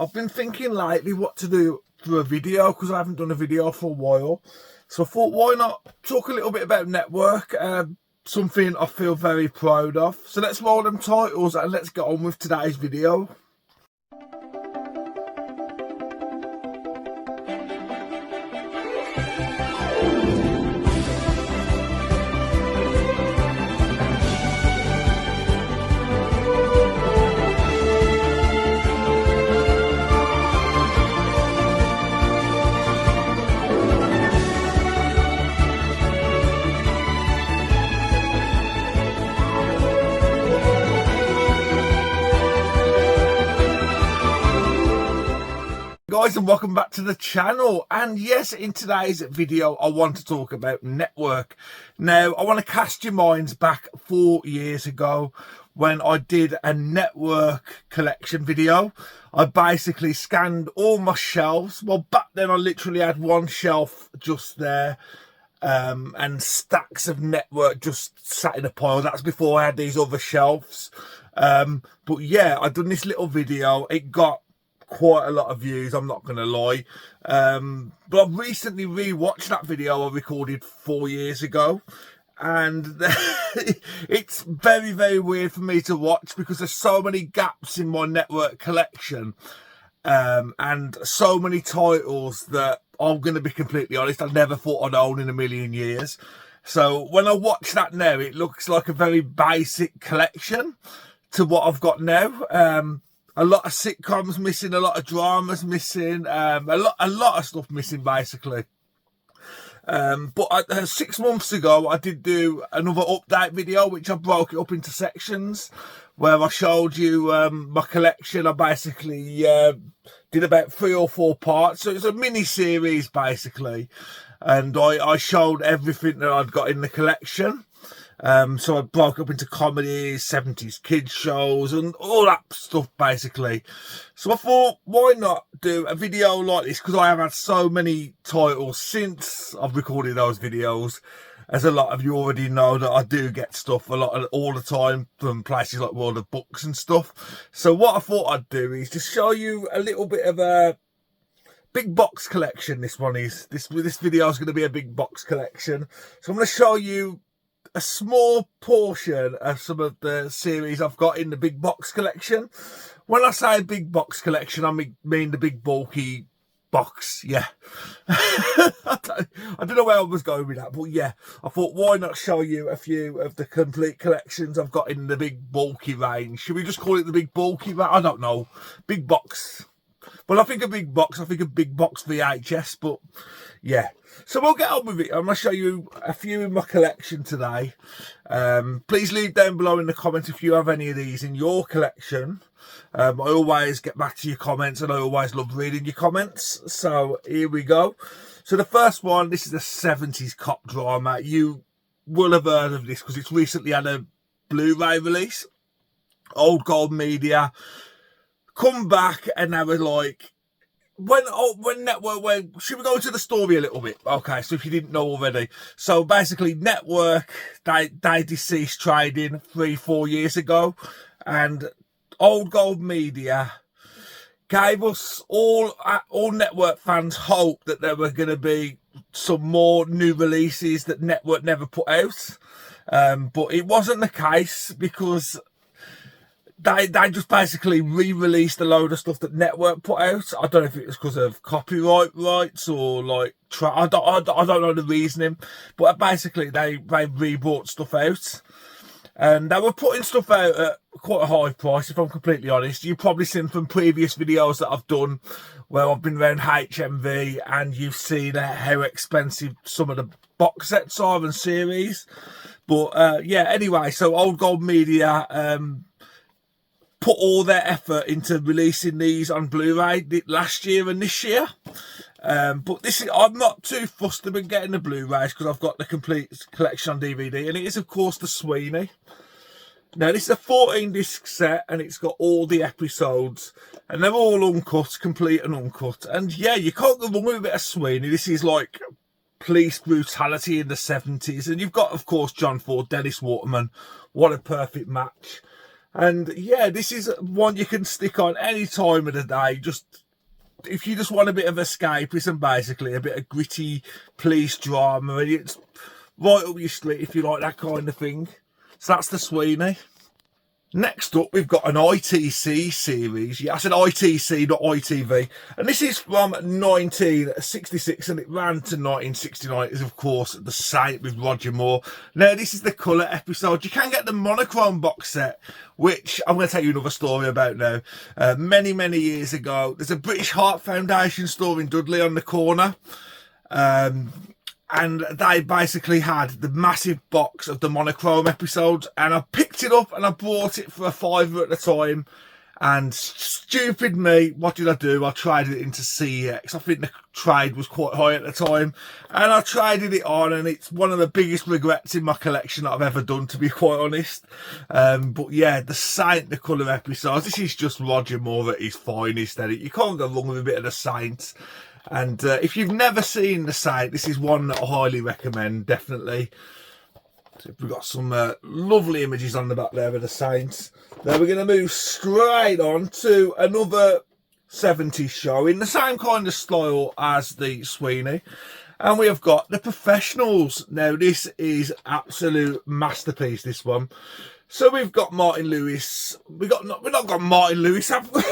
I've been thinking lately what to do for a video because I haven't done a video for a while. So I thought, why not talk a little bit about network, something I feel very proud of. So let's roll them titles and let's get on with today's video. Guys, and welcome back to the channel. And yes, in today's video I want to talk about network. Now I want to cast your minds back 4 years ago when I did a network collection video. I basically scanned all my shelves. Well, back then I literally had one shelf just there, and stacks of network just sat in a pile. That's before I had these other shelves. But yeah, I done this little video. It got quite a lot of views, I'm not gonna lie, but I've recently re-watched that video I recorded 4 years ago, and it's very weird for me to watch because there's so many gaps in my network collection, and so many titles that I'm gonna be completely honest, I never thought I'd own in a million years. So when I watch that now, it looks like a very basic collection to what I've got now. A lot of sitcoms missing, a lot of dramas missing, a lot of stuff missing basically. But 6 months ago I did do another update video which I broke it up into sections where I showed you my collection. I basically did about 3 or 4 parts, so it's a mini series basically, and I showed everything that I'd got in the collection. So I broke up into comedies, 70s kids shows and all that stuff basically. So I thought, why not do a video like this, because I have had so many titles since I've recorded those videos. As a lot of you already know that I do get stuff all the time from places like World of Books and stuff. So what I thought I'd do is just show you a little bit of a big box collection. This video is going to be a big box collection. So I'm going to show you a small portion of some of the series I've got in the big box collection. When I say big box collection, I mean the big bulky box. Yeah. I don't know where I was going with that, but yeah, I thought, why not show you a few of the complete collections I've got in the big bulky range. Should we just call it the big bulky range? I don't know. Big box. Well, I think a big box, I think a big box VHS, but yeah. So we'll get on with it. I'm going to show you a few in my collection today. Please leave down below in the comments if you have any of these in your collection. I always get back to your comments and I always love reading your comments. So here we go. So the first one, this is a 70s cop drama. You will have heard of this because it's recently had a Blu-ray release. Old Gold Media come back and they were like, when Network went, should we go into the story a little bit? Okay, so if you didn't know already. So basically Network, they deceased trading 3-4 years ago, and Old Gold Media gave us all Network fans hope that there were going to be some more new releases that Network never put out. But it wasn't the case because they just basically re-released a load of stuff that Network put out. I don't know if it was because of copyright rights or like I don't know the reasoning, but basically they re-brought stuff out, and they were putting stuff out at quite a high price. If I'm completely honest, you've probably seen from previous videos that I've done where I've been around HMV, and you've seen how expensive some of the box sets are and series. But yeah, anyway, so Old Gold Media put all their effort into releasing these on Blu-ray last year and this year. But I'm not too fussed about getting the Blu-rays because I've got the complete collection on DVD, and it is of course the Sweeney. Now this is a 14-disc set and it's got all the episodes and they're all uncut, complete and uncut. And yeah, you can't go wrong with a bit of Sweeney. This is like police brutality in the 70s, and you've got of course John Ford, Dennis Waterman. What a perfect match. And yeah, this is one you can stick on any time of the day. Just if you just want a bit of escapism, basically a bit of gritty police drama, and it's right up your street if you like that kind of thing. So that's the Sweeney. Next up, we've got an ITC series. Yeah, I said ITC, not ITV. And this is from 1966 and it ran to 1969. It is, of course, The Saint with Roger Moore. Now, this is the colour episode. You can get the monochrome box set, which I'm going to tell you another story about now. Many, many years ago, there's a British Heart Foundation store in Dudley on the corner. And they basically had the massive box of the monochrome episodes, and I picked it up and I bought it for £5 at the time. And stupid me, what did I do? I traded it into CEX. I think the trade was quite high at the time, and I traded it on, and it's one of the biggest regrets in my collection that I've ever done, to be quite honest. But yeah, The Saint, the colour episodes, this is just Roger Moore at his finest. You can't go wrong with a bit of The Saint. And if you've never seen The Saint, this is one that I highly recommend, definitely. So we've got some lovely images on the back there of The Saints. Now we're going to move straight on to another 70s show in the same kind of style as the Sweeney. And we have got The Professionals. Now this is absolute masterpiece, this one. So we've got Martin Lewis. We've not got Martin Lewis, have we?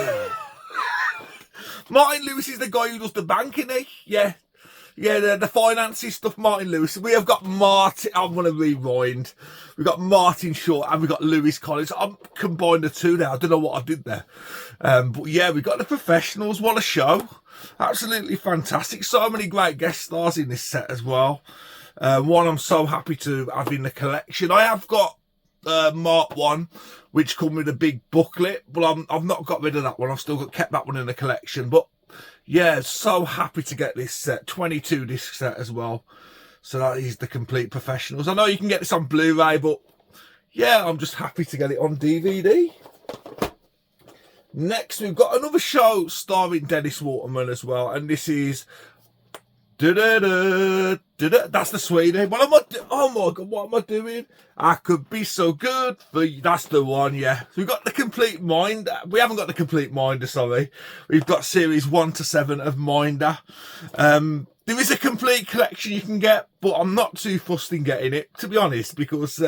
Martin Lewis is the guy who does the banking, eh? Yeah. Yeah, the finances stuff, Martin Lewis. We have got Martin, I'm going to rewind. We've got Martin Short and we've got Lewis Collins. I've combined the two now. I don't know what I did there. But yeah, we've got The Professionals. What a show. Absolutely fantastic. So many great guest stars in this set as well. One I'm so happy to have in the collection. I have got Mark 1, which come with a big booklet, but I've not got rid of that one. I've still kept that one in the collection. But yeah, so happy to get this set, 22 disc set as well. So that is The Complete Professionals. I know you can get this on Blu-ray, but yeah, I'm just happy to get it on DVD. Next, we've got another show starring Dennis Waterman as well, and this is that's the Sweeney. What am I oh my god, what am I doing? I could be so good for you. That's the one, yeah. So we've got The Complete Mind. We haven't got The Complete Minder, sorry. We've got series 1 to 7 of Minder. There is a complete collection you can get, but I'm not too fussed in getting it, to be honest, because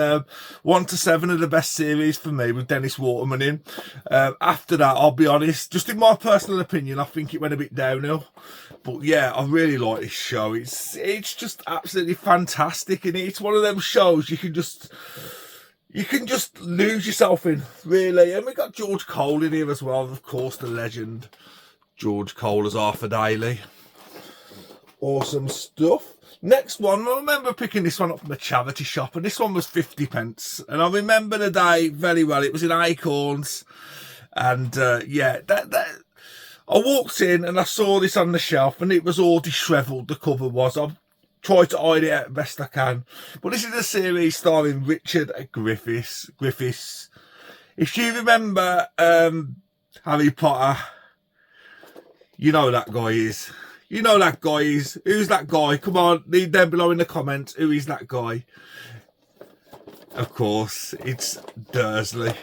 1 to 7 are the best series for me with Dennis Waterman in. After that, I'll be honest, just in my personal opinion, I think it went a bit downhill. But yeah, I really like this show. It's just absolutely fantastic, and it's one of them shows you can just lose yourself in, really. And we got George Cole in here as well, of course, the legend George Cole as Arthur Daly. Awesome stuff. Next one, I remember picking this one up from a charity shop, and this one was 50p. And I remember the day very well. It was in Acorns, and yeah, I walked in and I saw this on the shelf, and it was all dishevelled. The cover was. I've tried to hide it out best I can, but this is a series starring Richard Griffiths. If you remember Harry Potter, you know that guy is. You know that guy is. Who's that guy? Come on, leave them below in the comments. Who is that guy? Of course, it's Dursley.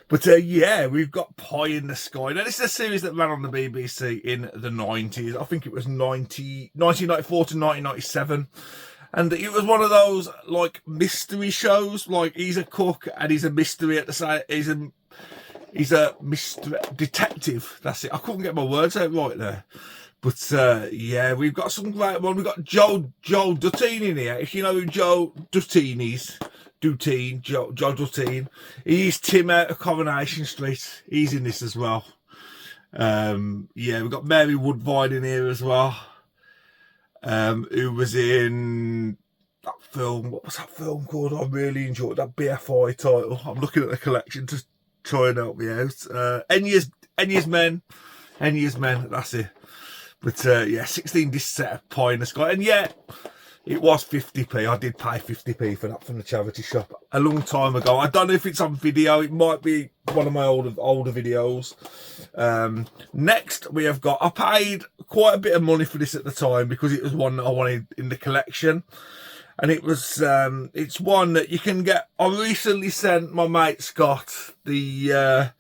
But yeah, we've got Pie in the Sky. Now, this is a series that ran on the BBC in the 90s. I think it was 1994 to 1997. And it was one of those, like, mystery shows. Like, he's a cook and he's a mystery at the same... He's a mystery detective. That's it. I couldn't get my words out right there. But yeah, we've got some great one. We've got Joe Duttine in here. If you know who Joe Duttine is, Joe Duttine. He's Tim out of Coronation Street. He's in this as well. Yeah, we've got Mary Woodvine in here as well. Who was in that film. What was that film called? I really enjoyed that BFI title. I'm looking at the collection to try and help me out. Enya's Men. That's it. But yeah, 16 disc set of Pie in the Sky. And yeah, it was 50p. I did pay 50p for that from the charity shop a long time ago. I don't know if it's on video. It might be one of my older videos. Next, we have got... I paid quite a bit of money for this at the time because it was one that I wanted in the collection. and it was it's one that you can get. I recently sent my mate Scott the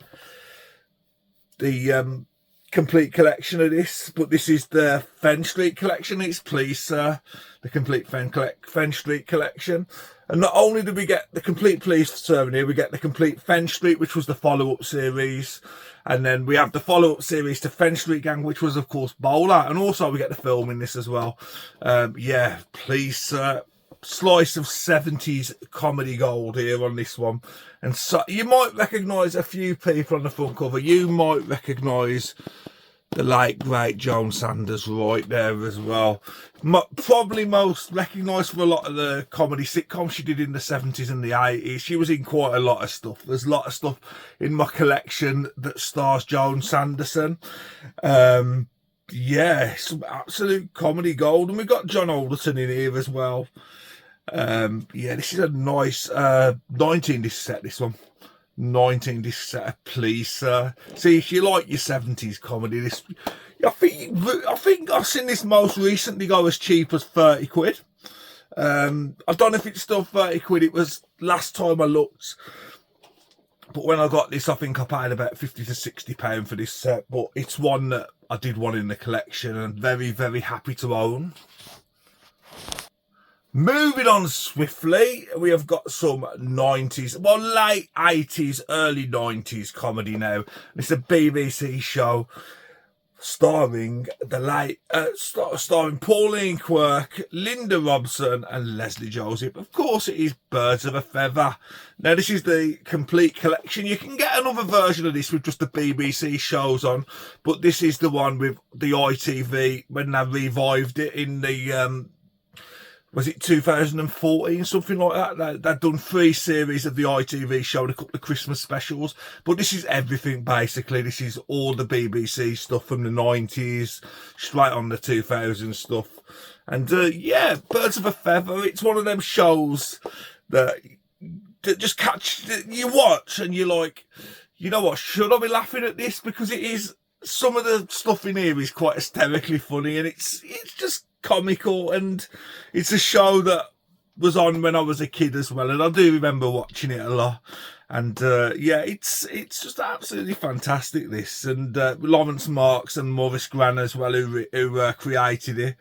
complete collection of this, but this is the Fen Street collection. It's Please Sir, the complete Fen Street collection. And not only did we get the complete Please Sir in here, we get the complete Fen Street, which was the follow-up series. And then we have the follow-up series to Fen Street Gang, which was, of course, Bowler. And also we get the film in this as well. Yeah, Please Sir. Slice of 70s comedy gold here on this one. And so you might recognise a few people on the front cover. You might recognise the late great Joan Sanders right there as well. Probably most recognised for a lot of the comedy sitcoms she did in the 70s and the 80s. She was in quite a lot of stuff. There's a lot of stuff in my collection that stars Joan Sanderson. Yeah, some absolute comedy gold. And we've got John Alderton in here as well. Yeah, this is a nice 19 disc set, this one. 19 disc set, Please Sir. See, if you like your 70s comedy, this I think I've seen this most recently go as cheap as 30 quid. I don't know if it's still 30 quid. It was last time I looked. But when I got this, I think I paid about 50 to 60 pounds for this set. But it's one that I did want in the collection and very, very happy to own. Moving on swiftly, we have got some 90s, well, late 80s, early 90s comedy now. It's a BBC show starring starring Pauline Quirk, Linda Robson and Leslie Joseph. Of course, it is Birds of a Feather. Now, this is the complete collection. You can get another version of this with just the BBC shows on, but this is the one with the ITV when they revived it in the was it 2014, something like that? They'd done 3 series of the ITV show and a couple of Christmas specials. But this is everything, basically. This is all the BBC stuff from the 90s, straight on the 2000s stuff. And, yeah, Birds of a Feather, it's one of them shows that just you watch and you're like, you know what, should I be laughing at this? Because it is, some of the stuff in here is quite hysterically funny, and it's just comical, and it's a show that was on when I was a kid as well, and I do remember watching it a lot. And yeah, it's just absolutely fantastic, this. And Lawrence Marks and Maurice Gran as well, who created it.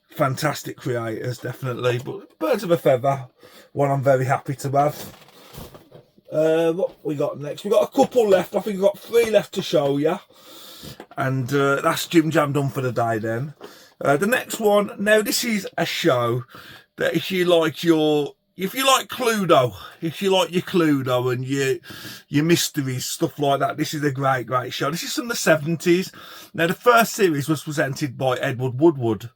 Fantastic creators, definitely. But Birds of a Feather, one I'm very happy to have. What we got next? We've got a couple left. I think we've got 3 left to show you. And that's Jim Jam done for the day then. The next one, now this is a show that if you like Cluedo, if you like your Cluedo and your mysteries, stuff like that, this is a great show. This is from the 70s. Now the first series was presented by Edward Woodward.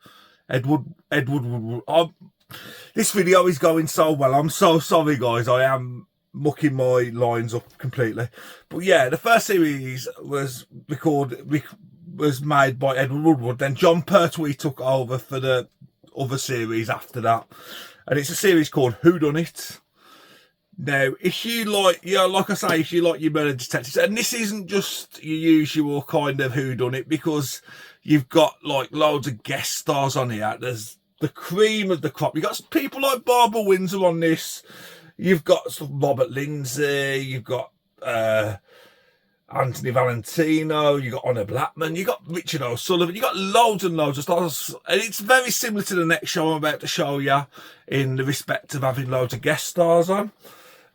This video is going so well. I'm so sorry, guys. I am mucking my lines up completely. But yeah, the first series was made by Edward Woodward. Then John Pertwee took over for the other series after that. And it's a series called Whodunit. Now, if you like, like I say, if you like your murder detectives, and this isn't just your usual kind of whodunit, because you've got like loads of guest stars on here. There's the cream of the crop. You've got people like Barbara Windsor on this. You've got Robert Lindsay. You've got Anthony Valentino. You've got Honor Blackman. You've got Richard O'Sullivan. You've got loads and loads of stars. And it's very similar to the next show I'm about to show you in the respect of having loads of guest stars on.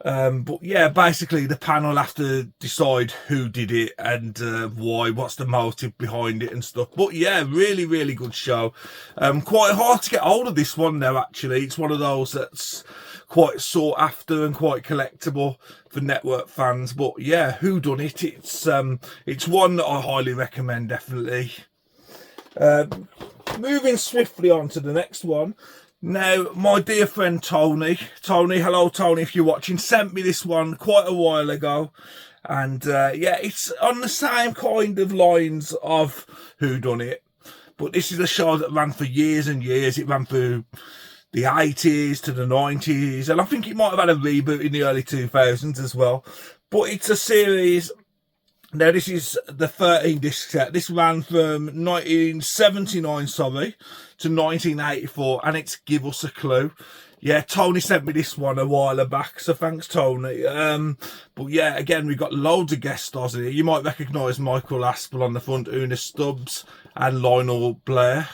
But yeah, basically the panel have to decide who did it and why, what's the motive behind it and stuff. But yeah, really good show. Quite hard to get hold of this one now, actually. It's one of those that's quite sought after and quite collectible for network fans. But yeah, Whodunit, it's one that I highly recommend, definitely. Moving swiftly on to the next one. Now, my dear friend Tony, hello Tony if you're watching, sent me this one quite a while ago. And yeah, it's on the same kind of lines of Whodunit. But this is a show that ran for years and years. It ran through the 80s to the 90s. And I think it might have had a reboot in the early 2000s as well. But it's a series. Now, this is the 13 disc set. This ran from 1979, to 1984, and it's Give Us a Clue. Yeah, Tony sent me this one a while back, so thanks, Tony. But yeah, again, we've got loads of guest stars in here. You might recognise Michael Aspel on the front, Una Stubbs, and Lionel Blair.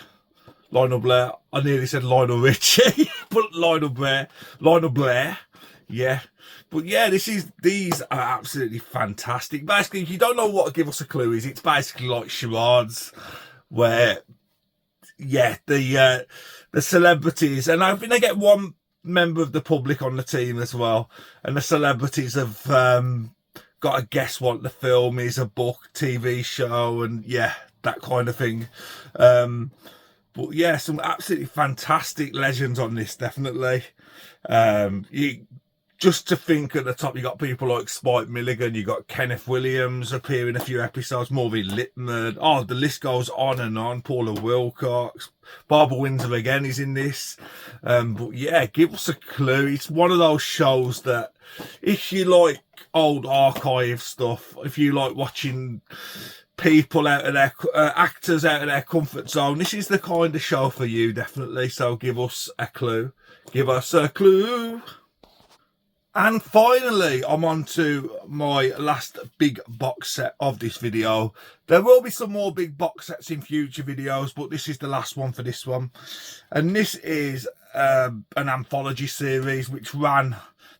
Lionel Blair. I nearly said Lionel Richie, but Lionel Blair. Yeah. But yeah, these are absolutely fantastic. Basically, if you don't know what to give us a clue is, it's basically like charades, where yeah, the celebrities, and I think they get one member of the public on the team as well, and the celebrities have got to guess what the film is, a book, TV show, and yeah, that kind of thing. But yeah, some absolutely fantastic legends on this, definitely. Just to think at the top, you got people like Spike Milligan, you got Kenneth Williams appear in a few episodes, Maureen Lipman. Oh, the list goes on and on. Paula Wilcox, Barbara Windsor again is in this. But yeah, give us a clue. It's one of those shows that if you like old archive stuff, if you like watching people out of their actors out of their comfort zone, this is the kind of show for you, definitely. So give us a clue. Give us a clue. And finally, I'm on to my last big box set of this video. There will be some more big box sets in future videos, but this is the last one for this one. And this is an anthology series which ran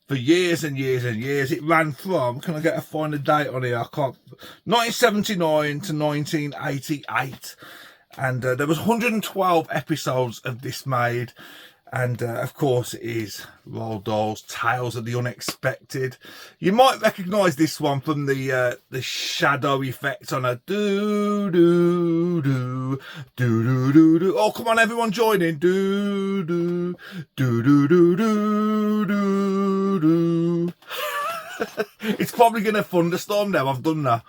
for years and years and years. It ran from, can I find a date on here? I can't. 1979 to 1988. And there was 112 episodes of this made. And of course it is Roald Dahl's Tales of the Unexpected. You might recognise this one from the shadow effect on a do do do do do do do. Oh, come on, everyone, join in. Do do do do do do do do. It's probably going to thunderstorm now, I've done that.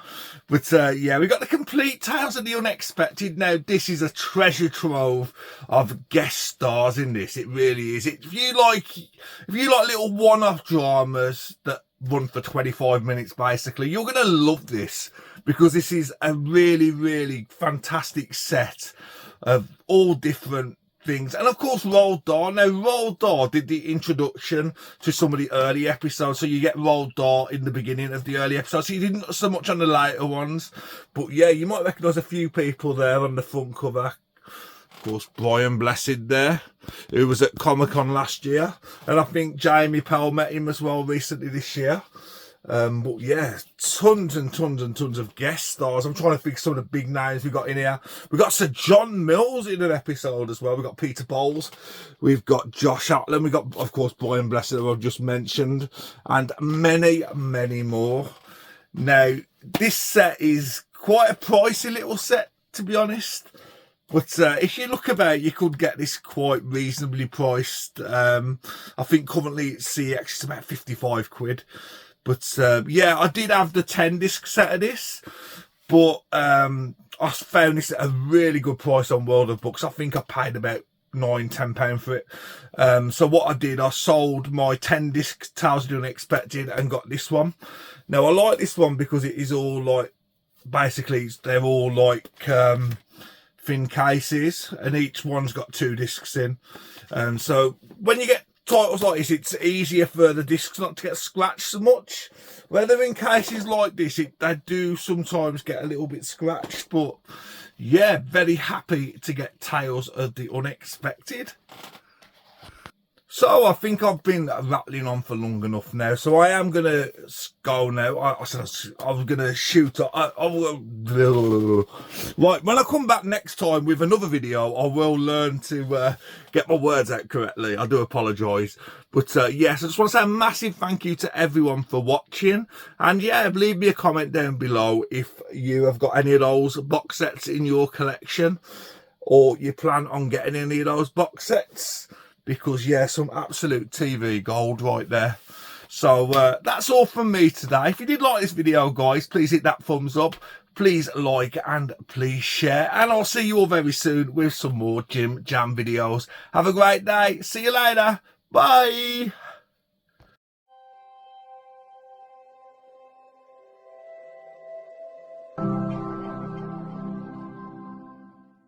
But yeah, we got the complete Tales of the Unexpected. Now, this is a treasure trove of guest stars in this. It really is. If you like little one-off dramas that run for 25 minutes, basically, you're going to love this, because this is a really, really fantastic set of all different things. And of course, Roald Dahl. Now, Roald Dahl did the introduction to some of the early episodes, so you get Roald Dahl in the beginning of the early episodes. So you didn't so much on the later ones, but yeah, you might recognise a few people there on the front cover. Of course, Brian Blessed there, who was at Comic-Con last year, and I think Jamie Powell met him as well recently this year. But yeah, tons and tons and tons of guest stars. I'm trying to think of some of the big names we got in here. We've got Sir John Mills in an episode as well. We've got Peter Bowles. We've got Josh Atlin. We've got, of course, Brian Blessed, who I've just mentioned. And many, many more. Now, this set is quite a pricey little set, to be honest. But if you look about, you could get this quite reasonably priced. I think currently at CX it's about 55 quid. But yeah, I did have the 10 disc set of this, but I found this at a really good price on World of Books. I think I paid about £9–10 for it. So what I did, I sold my 10 disc Tales of the Unexpected and got this one. Now, I like this one because it is all like, basically they're all like thin cases, and each one's got 2 discs in. So when you get titles like this, it's easier for the discs not to get scratched so much. Where they're in cases like this, they do sometimes get a little bit scratched. But yeah, very happy to get Tales of the Unexpected. So I think I've been rattling on for long enough now, so I am going to go now. I said I was going to shoot. Right, when I come back next time with another video, I will learn to get my words out correctly. I do apologise. But yes, I just want to say a massive thank you to everyone for watching. And yeah, leave me a comment down below if you have got any of those box sets in your collection, or you plan on getting any of those box sets. Because, yeah, some absolute TV gold right there. So, that's all from me today. If you did like this video, guys, please hit that thumbs up. Please like and please share. And I'll see you all very soon with some more Jim Jam videos. Have a great day. See you later. Bye.